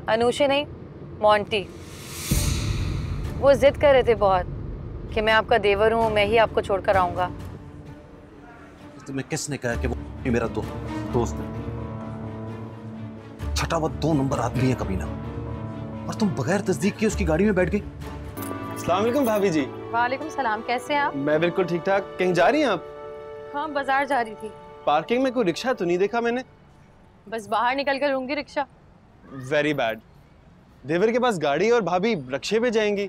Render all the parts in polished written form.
अनुषे नहीं, मोंटी। वो जिद कर रहे थे बहुत कि मैं आपका देवर हूँ, मैं ही आपको छोड़कर आऊंगा। तुम्हें किसने कहा कि वो मेरा दोस्त है? छठा वो 2 नंबर आदमी है कभी ना, और तुम बगैर तस्दीक के उसकी गाड़ी में बैठ गई। अस्सलाम वालेकुम भाभी जी। वालेकुम सलाम, कैसे हैं आप? मैं बिल्कुल ठीक ठाक। कहीं जा रही हैं आप? हाँ, बाजार जा रही थी। पार्किंग में कोई रिक्शा तो नहीं देखा मैंने? बस बाहर निकल कर लूंगी रिक्शा। Very bad. देवर के पास गाड़ी और भाभी रिक्शे पे जाएंगी।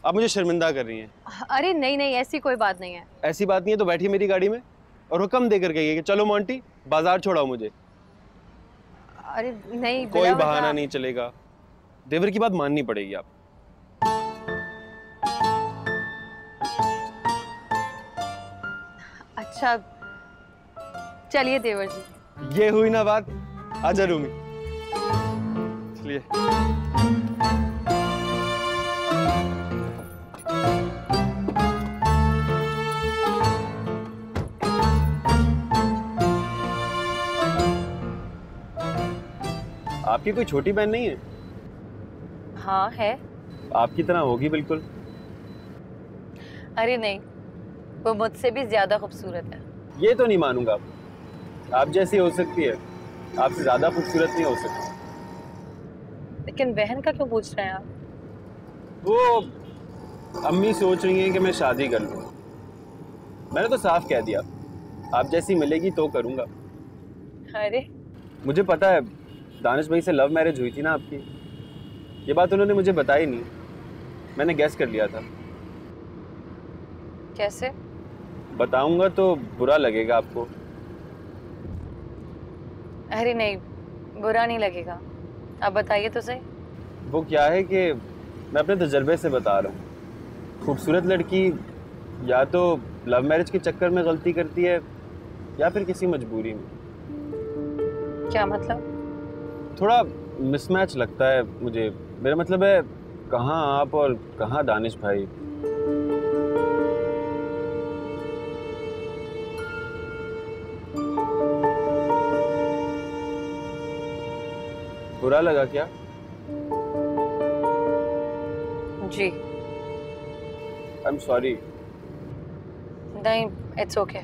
आप मुझे शर्मिंदा कर रही हैं। अरे नहीं नहीं, ऐसी कोई बात नहीं है। ऐसी बात नहीं है तो बैठिए मेरी गाड़ी में और हुक्म देकर कहिए कि चलो मोंटी बाजार छोड़ाओ मुझे। अरे नहीं, कोई बहाना नहीं चलेगा, देवर की बात माननी पड़ेगी आप। अच्छा चलिए देवर जी। ये हुई ना बात। आजा रूमी, चलिए। आपकी कोई छोटी बहन नहीं है? हाँ है। आपकी तरह होगी बिल्कुल। अरे नहीं, वो मुझसे भी ज्यादा खूबसूरत है। ये तो नहीं मानूंगा। आप जैसी हो सकती है, आपसे ज्यादा खूबसूरत नहीं हो सकती। लेकिन बहन का क्यों पूछ रहे हैं आप? वो अम्मी सोच रही हैं कि मैं शादी कर लूं। मैंने तो साफ कह दिया, आप जैसी मिलेगी तो करूंगा। अरे मुझे पता है दानिश भाई से लव मैरिज हुई थी ना आपकी। ये बात उन्होंने मुझे बताई नहीं, मैंने गैस कर लिया था। कैसे? बताऊंगा तो बुरा लगेगा आपको। अरे नहीं, बुरा नहीं लगेगा, आप बताइए तो सही। वो क्या है कि मैं अपने तजर्बे से बता रहा हूँ, खूबसूरत लड़की या तो लव मैरिज के चक्कर में गलती करती है या फिर किसी मजबूरी में। क्या मतलब? थोड़ा मिसमैच लगता है मुझे। मेरा मतलब है कहाँ आप और कहाँ दानिश भाई। बुरा लगा क्या? जी आई एम सॉरी। नहीं, इट्स ओके।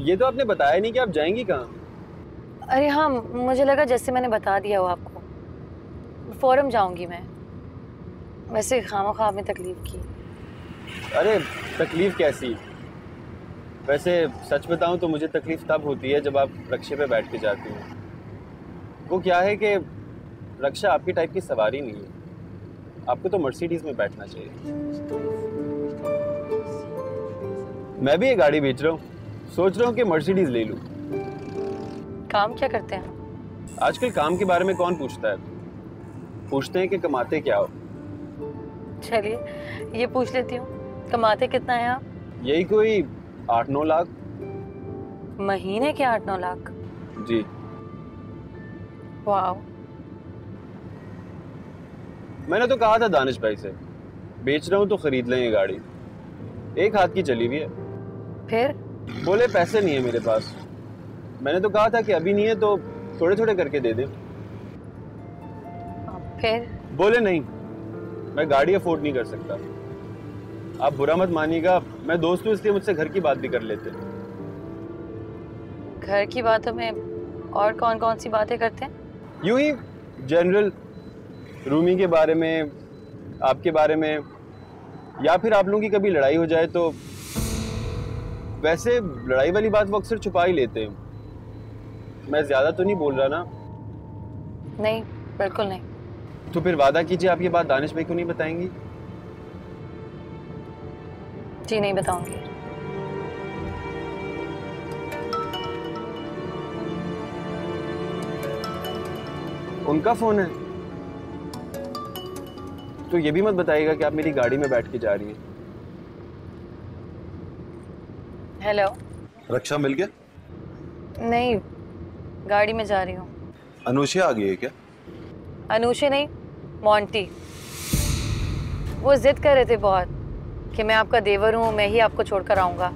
ये तो आपने बताया नहीं कि आप जाएंगी कहाँ। अरे हाँ, मुझे लगा जैसे मैंने बता दिया हो आपको। फौरन जाऊंगी मैं। वैसे खामोखा आपने तकलीफ की। अरे तकलीफ कैसी? वैसे सच बताऊं तो मुझे तकलीफ तब होती है जब आप रक्शे पे बैठ के जाती हैं। वो क्या है कि रक्षा आपकी टाइप की सवारी नहीं है, आपको तो मर्सिडीज में बैठना चाहिए। मैं भी ये गाड़ी बेच रहा हूँ, सोच रहा हूँ कि मर्सिडीज ले लूँ। काम क्या करते हैं? आजकल काम के बारे में कौन पूछता है, पूछते हैं कि कमाते क्या हो। चलिए ये पूछ लेती हूँ, कमाते कितना है आप? यही कोई 8-9 लाख। महीने के 8-9 लाख? जी। वाह। मैंने तो कहा था दानिश भाई से, बेच रहा हूँ तो खरीद लें ये गाड़ी। एक हाथ की चली हुई है। फिर? बोले पैसे नहीं है मेरे पास। मैंने तो कहा था कि अभी नहीं है तो थोड़े थोड़े करके दे दें। फिर? बोले नहीं, मैं गाड़ी अफोर्ड नहीं कर सकता। आप बुरा मत मानिएगा, मैं दोस्त हूँ इसलिए मुझसे घर की बात भी कर लेते। घर की बातों में और कौन कौन सी बातें करते हैं? यूं ही जनरल, रूमी के बारे में, आपके बारे में, या फिर आप लोगों की कभी लड़ाई हो जाए तो। वैसे लड़ाई वाली बात वो अक्सर छुपा ही लेते हैं। मैं ज्यादा तो नहीं बोल रहा ना? नहीं, बिल्कुल नहीं। तो फिर वादा कीजिए आप ये बात दानिश भाई को नहीं बताएंगी? जी नहीं बताऊंगी। उनका फोन है तो ये भी मत बताइएगा कि आप मेरी गाड़ी में बैठ के जा रही हैं। हेलो। रक्षा मिल गया? नहीं, गाड़ी में जा रही हूँ। अनुषा आ गई है क्या? अनुषे नहीं, मोंटी। वो जिद कर रहे थे बहुत कि मैं आपका देवर हूँ, मैं ही आपको छोड़कर आऊंगा।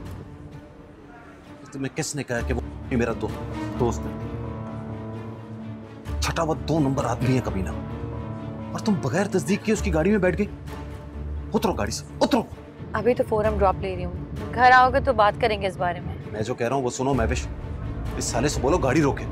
तुम्हें किसने कहा कि वो मेरा दोस्त है? सटा हुआ 2 नंबर आदमी है कमीना, और तुम बगैर तस्दीक के उसकी गाड़ी में बैठ गई। उतरो गाड़ी से, उतरो। अभी तो फोरम ड्रॉप ले रही हूँ, घर आओगे तो बात करेंगे इस बारे में। मैं जो कह रहा हूँ वो सुनो महविश, इस साले से बोलो गाड़ी रोके।